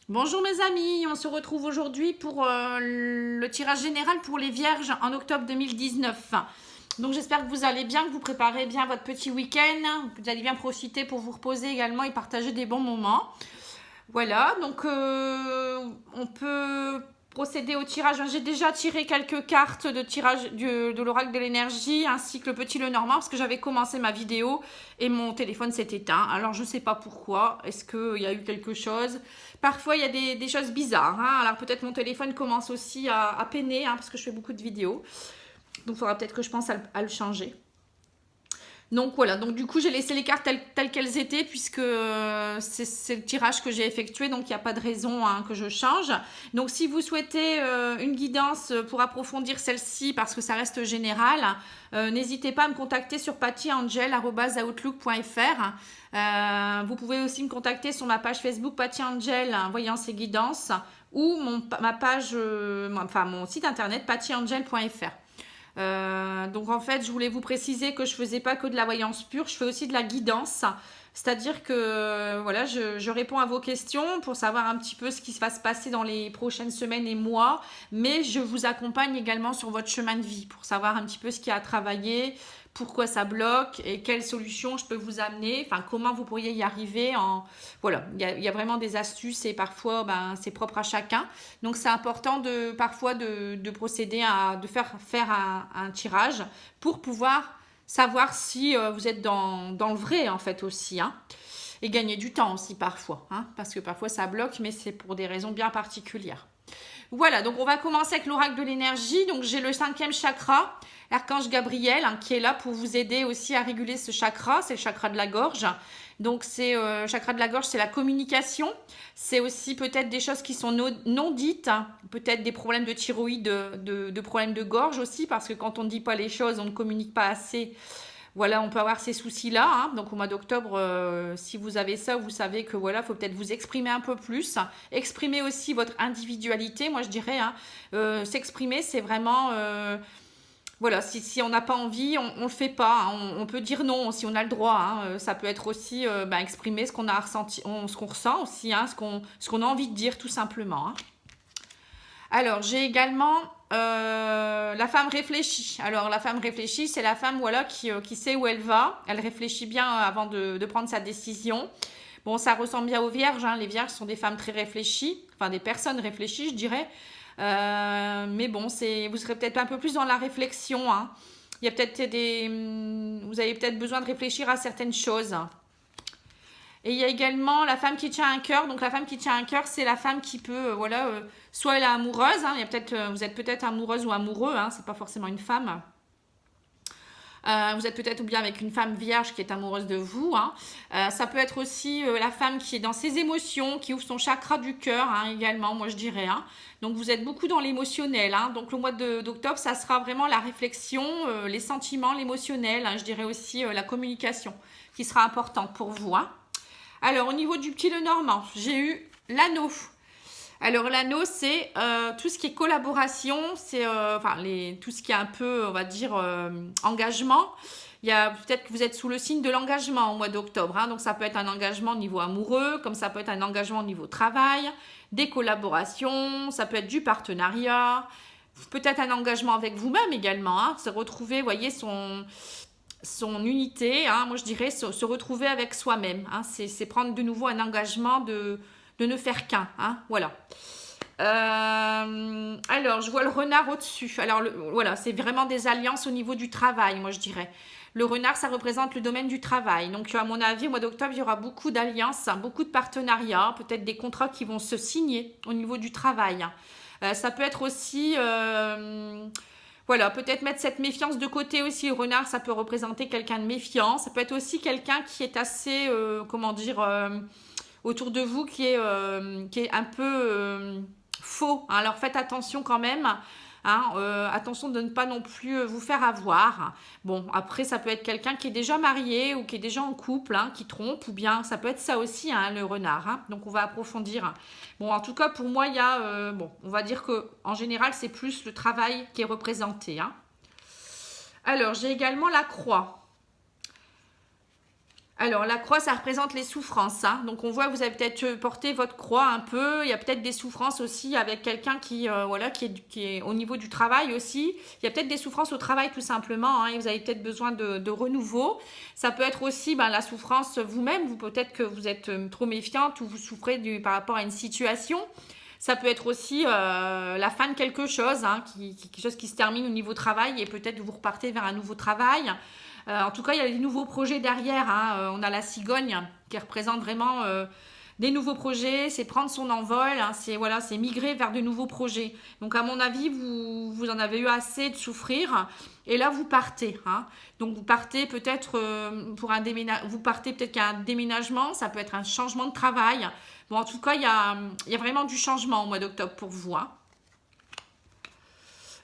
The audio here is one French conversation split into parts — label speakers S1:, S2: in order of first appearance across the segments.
S1: Bonjour mes amis, on se retrouve aujourd'hui pour le tirage général pour les Vierges en octobre 2019. Donc j'espère que vous allez bien, que vous préparez bien votre petit week-end, que vous allez bien profiter pour vous reposer également et partager des bons moments. Voilà, donc on peut procéder au tirage. J'ai déjà tiré quelques cartes de tirage de l'oracle de l'énergie ainsi que le petit Lenormand parce que j'avais commencé ma vidéo et mon téléphone s'est éteint. Alors je ne sais pas pourquoi, est-ce qu'il y a eu quelque chose? Parfois il y a des choses bizarres. Alors peut-être mon téléphone commence aussi à peiner parce que je fais beaucoup de vidéos. Donc il faudra peut-être que je pense à le changer. Donc voilà, donc du coup j'ai laissé les cartes telles qu'elles étaient puisque c'est le tirage que j'ai effectué, donc il n'y a pas de raison que je change. Donc si vous souhaitez une guidance pour approfondir celle-ci parce que ça reste général, n'hésitez pas à me contacter sur pattyangel@outlook.fr. Vous pouvez aussi me contacter sur ma page Facebook Patty Angel Voyance et Guidance ou ma page, mon site internet pattyangel.fr. Donc en fait, je voulais vous préciser que je faisais pas que de la voyance pure, je fais aussi de la guidance. C'est-à-dire que voilà, je réponds à vos questions pour savoir un petit peu ce qui va se passer dans les prochaines semaines et mois, mais je vous accompagne également sur votre chemin de vie pour savoir un petit peu ce qu'il y a à travailler, pourquoi ça bloque et quelles solutions je peux vous amener, enfin comment vous pourriez y arriver. Voilà, il y a vraiment des astuces et parfois c'est propre à chacun. Donc c'est important parfois de procéder de faire un tirage pour pouvoir savoir si vous êtes dans le vrai en fait aussi. Et gagner du temps aussi parfois. Parce que parfois ça bloque, mais c'est pour des raisons bien particulières. Voilà, donc on va commencer avec l'oracle de l'énergie. Donc j'ai le 5e chakra, l'archange Gabriel, qui est là pour vous aider aussi à réguler ce chakra. C'est le chakra de la gorge. Donc c'est chakra de la gorge, c'est la communication. C'est aussi peut-être des choses qui sont non dites, peut-être des problèmes de thyroïde, de problèmes de gorge aussi, parce que quand on ne dit pas les choses, on ne communique pas assez. Voilà, on peut avoir ces soucis-là. Donc au mois d'octobre, si vous avez ça, vous savez que voilà, faut peut-être vous exprimer un peu plus. Exprimer aussi votre individualité, moi je dirais. S'exprimer, c'est vraiment... voilà, si on n'a pas envie, on ne le fait pas. On peut dire non si on a le droit. Ça peut être aussi exprimer ce qu'on a ressenti, ce qu'on ressent aussi, ce qu'on a envie de dire tout simplement. Alors, j'ai également la femme réfléchie. Alors, la femme réfléchie, c'est la femme voilà, qui sait où elle va. Elle réfléchit bien avant de prendre sa décision. Bon, ça ressemble bien aux vierges. Les vierges sont des femmes très réfléchies. Enfin, des personnes réfléchies, je dirais. Mais bon, vous serez peut-être un peu plus dans la réflexion. Il y a peut-être vous avez peut-être besoin de réfléchir à certaines choses. Et il y a également la femme qui tient un cœur. Donc la femme qui tient un cœur, c'est la femme qui peut, soit elle est amoureuse. Il y a vous êtes peut-être amoureuse ou amoureux. C'est pas forcément une femme. Vous êtes peut-être bien avec une femme vierge qui est amoureuse de vous. Ça peut être aussi la femme qui est dans ses émotions, qui ouvre son chakra du cœur également, moi je dirais. Donc vous êtes beaucoup dans l'émotionnel. Donc le mois d'octobre, ça sera vraiment la réflexion, les sentiments, l'émotionnel. Je dirais aussi la communication qui sera importante pour vous. Alors, au niveau du petit Lenormand, j'ai eu l'anneau. Alors, l'anneau, c'est tout ce qui est collaboration, c'est tout ce qui est un peu, on va dire, engagement. Il y a peut-être que vous êtes sous le signe de l'engagement au mois d'octobre. Donc, ça peut être un engagement au niveau amoureux, comme ça peut être un engagement au niveau travail, des collaborations, ça peut être du partenariat, peut-être un engagement avec vous-même également. Se retrouver, vous voyez, son unité, moi je dirais se retrouver avec soi-même. C'est prendre de nouveau un engagement de ne faire qu'un. Voilà. Alors, je vois le renard au-dessus. Alors, voilà, c'est vraiment des alliances au niveau du travail, moi je dirais. Le renard, ça représente le domaine du travail. Donc, à mon avis, au mois d'octobre, il y aura beaucoup d'alliances, beaucoup de partenariats, peut-être des contrats qui vont se signer au niveau du travail. Ça peut être aussi... voilà, peut-être mettre cette méfiance de côté aussi. Le renard, ça peut représenter quelqu'un de méfiant. Ça peut être aussi quelqu'un qui est assez, autour de vous, qui est un peu faux. Alors faites attention quand même. Attention de ne pas non plus vous faire avoir. Bon, après, ça peut être quelqu'un qui est déjà marié ou qui est déjà en couple, qui trompe, ou bien ça peut être ça aussi, le renard. Donc, on va approfondir. Bon, en tout cas, pour moi, il y a, on va dire que en général, c'est plus le travail qui est représenté. Alors, j'ai également la croix. Alors, la croix, ça représente les souffrances, hein. Donc, on voit que vous avez peut-être porté votre croix un peu. Il y a peut-être des souffrances aussi avec quelqu'un qui, voilà, qui est au niveau du travail aussi. Il y a peut-être des souffrances au travail tout simplement, hein, et vous avez peut-être besoin de renouveau. Ça peut être aussi la souffrance vous-même. Peut-être que vous êtes trop méfiante ou vous souffrez par rapport à une situation. Ça peut être aussi la fin de quelque chose, hein, quelque chose qui se termine au niveau travail et peut-être vous repartez vers un nouveau travail. En tout cas, il y a des nouveaux projets derrière, hein. On a la cigogne qui représente vraiment des nouveaux projets, c'est prendre son envol, hein. C'est migrer vers de nouveaux projets. Donc à mon avis, vous en avez eu assez de souffrir et là vous partez, hein. Donc vous partez peut-être pour un déménagement, vous partez peut-être qu'un déménagement, ça peut être un changement de travail. Bon, en tout cas, il y a vraiment du changement au mois d'octobre pour vous, hein.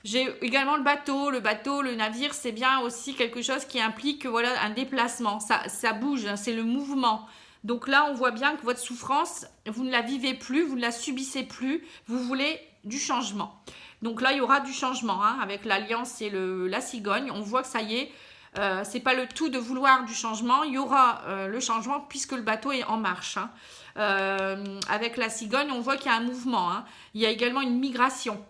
S1: J'ai également le bateau. Le bateau, le navire, c'est bien aussi quelque chose qui implique voilà, un déplacement. Ça bouge, hein, c'est le mouvement. Donc là, on voit bien que votre souffrance, vous ne la vivez plus, vous ne la subissez plus. Vous voulez du changement. Donc là, il y aura du changement, hein, avec l'alliance et la cigogne. On voit que ça y est, c'est pas le tout de vouloir du changement. Il y aura le changement puisque le bateau est en marche, hein. Avec la cigogne, on voit qu'il y a un mouvement, hein. Il y a également une migration.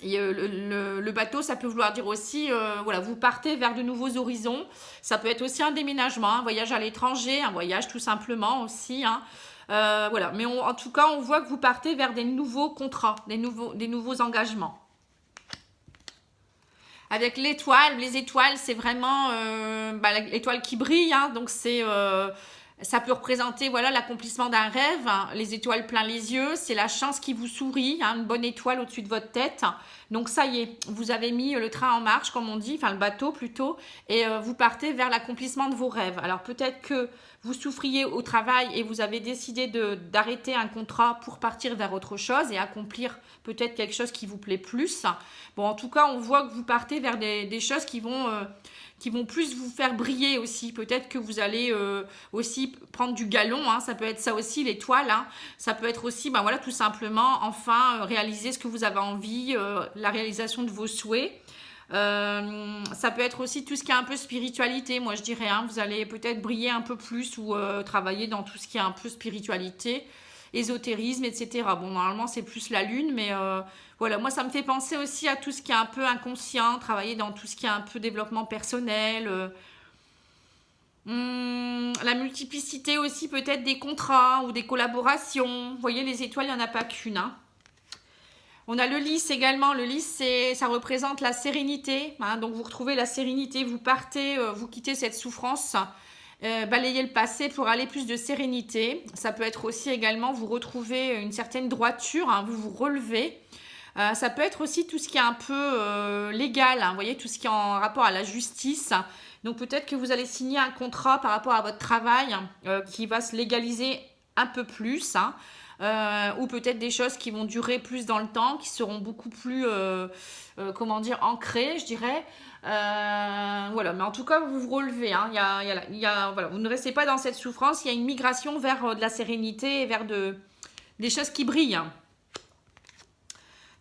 S1: Et le bateau, ça peut vouloir dire aussi, voilà, vous partez vers de nouveaux horizons. Ça peut être aussi un déménagement, un voyage à l'étranger, un voyage tout simplement aussi, hein. Voilà, mais en tout cas, on voit que vous partez vers des nouveaux contrats, des nouveaux engagements. Avec l'étoile, les étoiles, c'est vraiment l'étoile qui brille, hein, donc ça peut représenter voilà l'accomplissement d'un rêve, hein. Les étoiles plein les yeux, c'est la chance qui vous sourit, hein, une bonne étoile au-dessus de votre tête. Donc ça y est, vous avez mis le train en marche, comme on dit, enfin le bateau plutôt, et vous partez vers l'accomplissement de vos rêves. Alors peut-être que vous souffriez au travail et vous avez décidé d'arrêter un contrat pour partir vers autre chose et accomplir peut-être quelque chose qui vous plaît plus. Bon, en tout cas, on voit que vous partez vers des choses qui vont plus vous faire briller aussi. Peut-être que vous allez aussi prendre du galon, hein. Ça peut être ça aussi, l'étoile, hein. Ça peut être aussi, voilà, tout simplement, enfin, réaliser ce que vous avez envie, la réalisation de vos souhaits. Ça peut être aussi tout ce qui est un peu spiritualité, moi je dirais, hein. Vous allez peut-être briller un peu plus ou travailler dans tout ce qui est un peu spiritualité, ésotérisme, etc. Bon, normalement, c'est plus la lune, mais voilà, moi, ça me fait penser aussi à tout ce qui est un peu inconscient, travailler dans tout ce qui est un peu développement personnel, la multiplicité aussi peut-être des contrats ou des collaborations. Vous voyez, les étoiles, il n'y en a pas qu'une, hein. On a le lys également. Le lys, ça représente la sérénité, hein. Donc, vous retrouvez la sérénité, vous partez, vous quittez cette souffrance, balayer le passé pour aller plus de sérénité. Ça peut être aussi également, vous retrouvez une certaine droiture, hein, vous vous relevez. Ça peut être aussi tout ce qui est un peu légal, hein, vous voyez, tout ce qui est en rapport à la justice. Donc peut-être que vous allez signer un contrat par rapport à votre travail qui va se légaliser un peu plus, hein, ou peut-être des choses qui vont durer plus dans le temps, qui seront beaucoup plus, comment dire, ancrées, je dirais. Voilà, mais en tout cas, vous vous relevez, hein. Voilà, vous ne restez pas dans cette souffrance, il y a une migration vers de la sérénité et vers des choses qui brillent.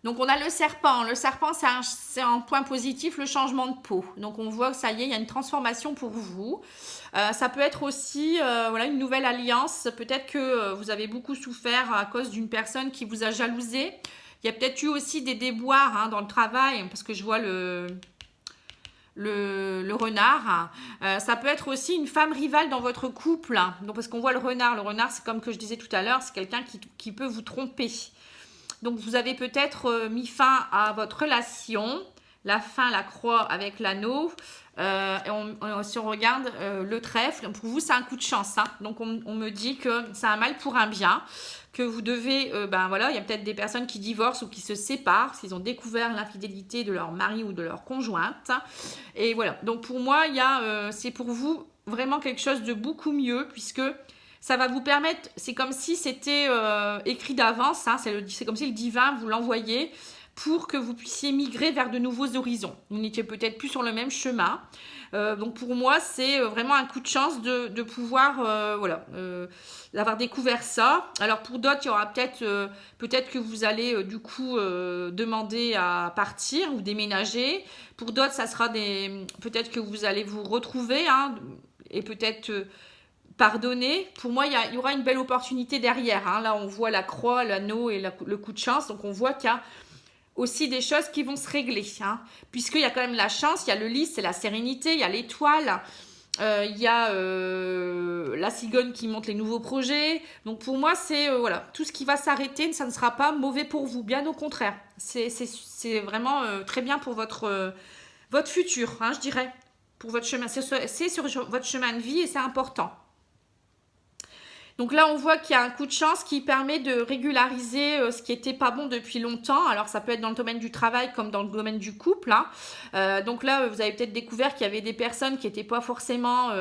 S1: Donc, on a le serpent. Le serpent, c'est un point positif, le changement de peau. Donc, on voit que ça y est, il y a une transformation pour vous. Ça peut être aussi voilà, une nouvelle alliance. Peut-être que vous avez beaucoup souffert à cause d'une personne qui vous a jalousé. Il y a peut-être eu aussi des déboires, hein, dans le travail, parce que je vois le renard. Ça peut être aussi une femme rivale dans votre couple. Donc, parce qu'on voit le renard. Le renard, c'est comme que je disais tout à l'heure, c'est quelqu'un qui peut vous tromper. Donc, vous avez peut-être mis fin à votre relation. La fin, la croix avec l'anneau. Si on regarde le trèfle, pour vous, c'est un coup de chance, hein. Donc, on me dit que c'est un mal pour un bien. Que vous devez, voilà, il y a peut-être des personnes qui divorcent ou qui se séparent s'ils ont découvert l'infidélité de leur mari ou de leur conjointe. Et voilà. Donc, pour moi, c'est pour vous vraiment quelque chose de beaucoup mieux puisque ça va vous permettre, c'est comme si c'était écrit d'avance, hein, c'est comme si le divin vous l'envoyait pour que vous puissiez migrer vers de nouveaux horizons. Vous n'étiez peut-être plus sur le même chemin. Donc pour moi, c'est vraiment un coup de chance de pouvoir d'avoir découvert ça. Alors pour d'autres, il y aura peut-être que vous allez du coup demander à partir ou déménager. Pour d'autres, ça sera peut-être que vous allez vous retrouver, hein, et peut-être pardonner. Pour moi, il y aura une belle opportunité derrière. Hein. Là, on voit la croix, l'anneau et le coup de chance. Donc, on voit qu'il y a aussi des choses qui vont se régler. Hein. Puisqu'il y a quand même la chance, il y a le lys, c'est la sérénité, il y a l'étoile. Il y a la cigogne qui monte les nouveaux projets. Donc pour moi, c'est voilà, tout ce qui va s'arrêter, ça ne sera pas mauvais pour vous. Bien au contraire. C'est vraiment très bien pour votre futur, hein, je dirais. Pour votre chemin. C'est sur votre chemin de vie et c'est important. Donc là, on voit qu'il y a un coup de chance qui permet de régulariser ce qui n'était pas bon depuis longtemps. Alors, ça peut être dans le domaine du travail comme dans le domaine du couple. Hein. Donc là, vous avez peut-être découvert qu'il y avait des personnes qui n'étaient pas forcément,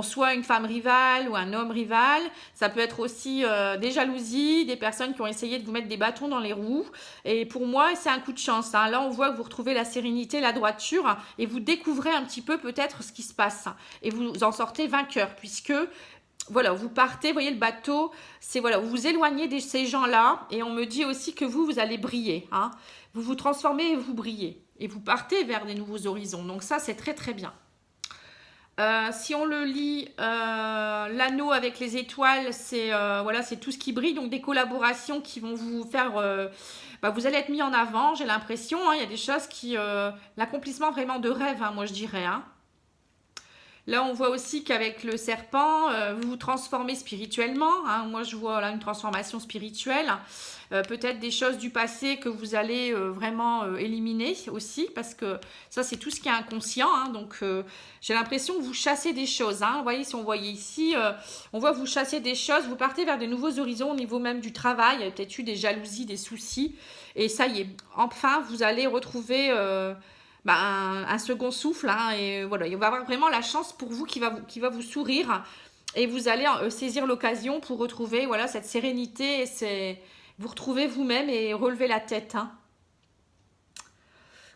S1: soit une femme rivale ou un homme rival. Ça peut être aussi des jalousies, des personnes qui ont essayé de vous mettre des bâtons dans les roues. Et pour moi, c'est un coup de chance. Hein. Là, on voit que vous retrouvez la sérénité, la droiture et vous découvrez un petit peu peut-être ce qui se passe. Et vous en sortez vainqueur puisque... Voilà, vous partez, vous voyez le bateau, c'est voilà, vous vous éloignez de ces gens-là et on me dit aussi que vous allez briller. Hein. Vous vous transformez et vous brillez. Et vous partez vers des nouveaux horizons. Donc ça, c'est très très bien. Si on le lit, l'anneau avec les étoiles, c'est voilà, c'est tout ce qui brille. Donc des collaborations qui vont vous faire... vous allez être mis en avant, j'ai l'impression. Hein, il y a des choses qui... l'accomplissement vraiment de rêve, hein, moi je dirais. Hein. Là, on voit aussi qu'avec le serpent, vous vous transformez spirituellement. Hein. Moi, je vois là une transformation spirituelle. Peut-être des choses du passé que vous allez vraiment éliminer aussi. Parce que ça, c'est tout ce qui est inconscient. Hein. Donc, j'ai l'impression que vous chassez des choses. Hein. Vous voyez, si on voyait ici, on voit que vous chassez des choses. Vous partez vers de nouveaux horizons au niveau même du travail. Il y a peut-être eu des jalousies, des soucis. Et ça y est, enfin, vous allez retrouver... un second souffle, hein, et voilà, il va y avoir vraiment la chance pour vous qui va vous sourire et vous allez saisir l'occasion pour retrouver voilà, cette sérénité et vous retrouvez vous-même et relever la tête. Hein.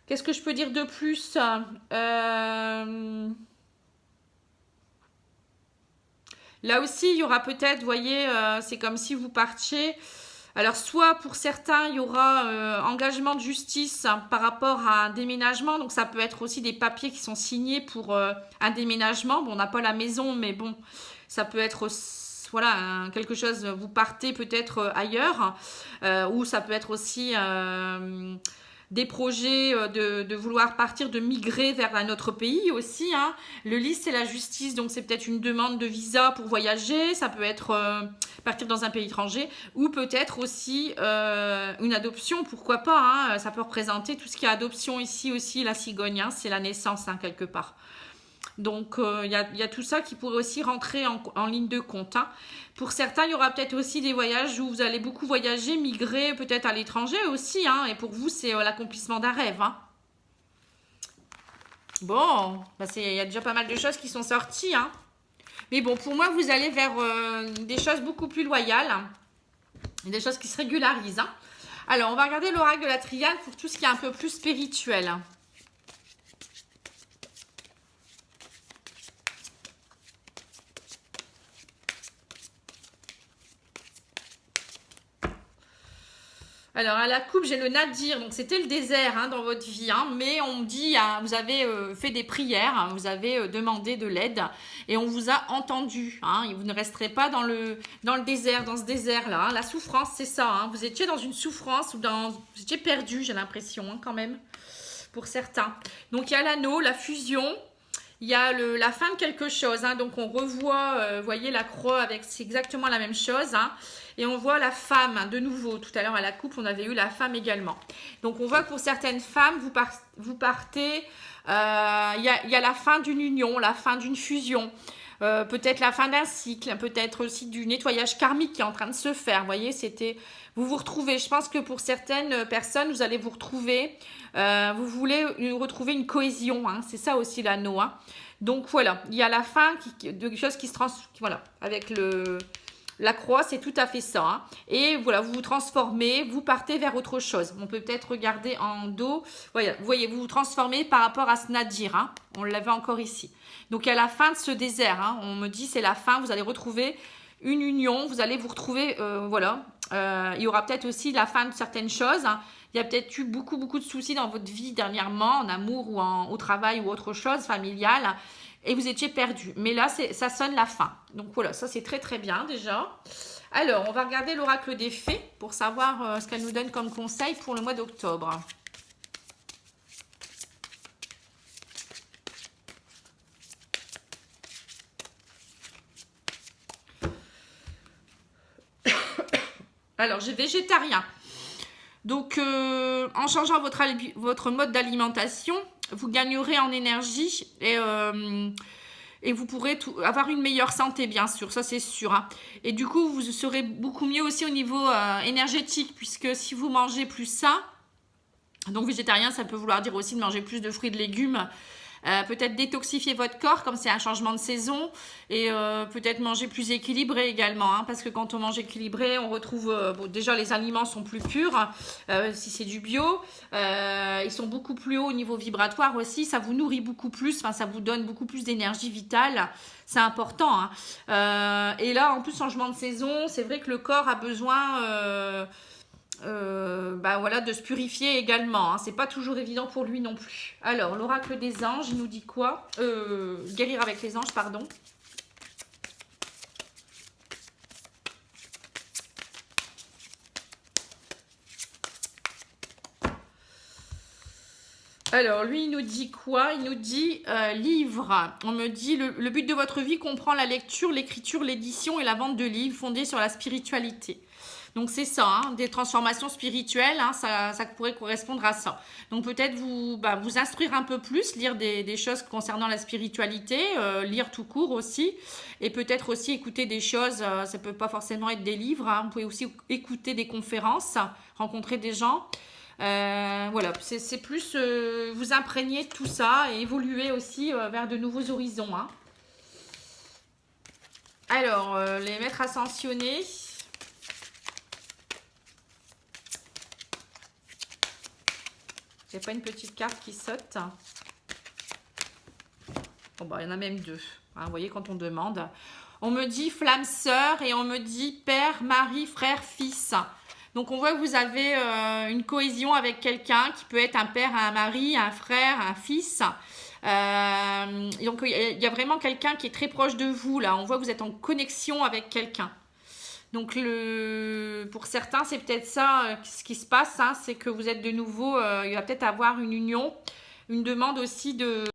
S1: Qu'est-ce que je peux dire de plus Là aussi, il y aura peut-être, vous voyez, c'est comme si vous partiez... Alors, soit pour certains, il y aura engagement de justice par rapport à un déménagement. Donc, ça peut être aussi des papiers qui sont signés pour un déménagement. Bon, on n'a pas la maison, mais bon, ça peut être voilà, quelque chose, vous partez peut-être ailleurs. Ou ça peut être aussi... des projets de vouloir partir, de migrer vers un autre pays aussi. Hein. Le lys, c'est la justice, donc c'est peut-être une demande de visa pour voyager, ça peut être partir dans un pays étranger, ou peut-être aussi une adoption, pourquoi pas. Hein. Ça peut représenter tout ce qui est adoption ici aussi, la cigogne, hein, c'est la naissance hein, quelque part. Donc, il y a tout ça qui pourrait aussi rentrer en ligne de compte. Hein. Pour certains, il y aura peut-être aussi des voyages où vous allez beaucoup voyager, migrer peut-être à l'étranger aussi. Hein, et pour vous, c'est l'accomplissement d'un rêve. Hein. Bon, il y a déjà pas mal de choses qui sont sorties. Hein. Mais bon, pour moi, vous allez vers des choses beaucoup plus loyales. Hein, et des choses qui se régularisent. Hein. Alors, on va regarder l'oracle de la triade pour tout ce qui est un peu plus spirituel. Hein. Alors, à la coupe, j'ai le nadir. Donc, c'était le désert hein, dans votre vie. Hein, mais on me dit, hein, vous avez fait des prières, hein, vous avez demandé de l'aide et on vous a entendu. Hein, et vous ne resterez pas dans le désert, dans ce désert-là. Hein. La souffrance, c'est ça. Hein, vous étiez dans une souffrance ou vous étiez perdu, j'ai l'impression, hein, quand même, pour certains. Donc, il y a l'anneau, la fusion. Il y a la fin de quelque chose. Hein, donc, on revoit, vous voyez, la croix avec, c'est exactement la même chose. Hein. Et on voit la femme, hein, de nouveau. Tout à l'heure, à la coupe, on avait eu la femme également. Donc, on voit que pour certaines femmes, vous partez. Il y a la fin d'une union, la fin d'une fusion. Peut-être la fin d'un cycle. Peut-être aussi du nettoyage karmique qui est en train de se faire. Vous voyez, vous vous retrouvez. Je pense que pour certaines personnes, vous allez vous retrouver. Vous voulez retrouver une cohésion. Hein, c'est ça aussi l'anneau. Hein. Donc, voilà. Il y a la fin de quelque chose qui se transforme. Voilà, avec la croix, c'est tout à fait ça. Hein. Et voilà, vous vous transformez, vous partez vers autre chose. On peut peut-être regarder en dos. Voilà, vous voyez, vous vous transformez par rapport à ce nadir. Hein. On l'avait encore ici. Donc, à la fin de ce désert, hein, on me dit c'est la fin. Vous allez retrouver une union. Vous allez vous retrouver, voilà. Il y aura peut-être aussi la fin de certaines choses. Hein. Il y a peut-être eu beaucoup de soucis dans votre vie dernièrement, en amour ou au travail ou autre chose, familiale. et vous étiez perdu. Mais là, ça sonne la fin. Donc voilà, ça c'est très très bien déjà. Alors, on va regarder l'oracle des fées pour savoir ce qu'elle nous donne comme conseil pour le mois d'octobre. Alors, j'ai végétarien. Donc, en changeant votre mode d'alimentation, vous gagnerez en énergie et vous pourrez avoir une meilleure santé, bien sûr, ça c'est sûr. Hein. Et du coup, vous serez beaucoup mieux aussi au niveau énergétique, puisque si vous mangez plus sain, donc végétarien, ça peut vouloir dire aussi de manger plus de fruits et de légumes, peut-être détoxifier votre corps comme c'est un changement de saison et peut-être manger plus équilibré également hein, parce que quand on mange équilibré on retrouve déjà les aliments sont plus purs si c'est du bio ils sont beaucoup plus hauts au niveau vibratoire aussi, ça vous nourrit beaucoup plus, ça vous donne beaucoup plus d'énergie vitale, c'est important hein. Et là en plus changement de saison, c'est vrai que le corps a besoin voilà, de se purifier également. Hein. C'est pas toujours évident pour lui non plus. Alors, l'oracle des anges, il nous dit quoi? Guérir avec les anges, pardon. Alors, lui, il nous dit quoi? Il nous dit livre. On me dit le but de votre vie comprend la lecture, l'écriture, l'édition et la vente de livres fondés sur la spiritualité. Donc c'est ça, hein, des transformations spirituelles, hein, ça pourrait correspondre à ça. Donc peut-être vous instruire un peu plus, lire des choses concernant la spiritualité, lire tout court aussi, et peut-être aussi écouter des choses, ça peut pas forcément être des livres, hein, vous pouvez aussi écouter des conférences, rencontrer des gens. Voilà, c'est plus vous imprégner de tout ça et évoluer aussi vers de nouveaux horizons. Hein. Alors, les maîtres ascensionnés... J'ai pas une petite carte qui saute. Bon, bah, il y en a même deux. Hein, vous voyez, quand on demande. On me dit flamme sœur et on me dit père, mari, frère, fils. Donc, on voit que vous avez une cohésion avec quelqu'un qui peut être un père, un mari, un frère, un fils. Donc, il y a vraiment quelqu'un qui est très proche de vous. Là, on voit que vous êtes en connexion avec quelqu'un. Donc, pour certains, c'est peut-être ça ce qui se passe, hein, c'est que vous êtes de nouveau, il va peut-être avoir une union, une demande aussi de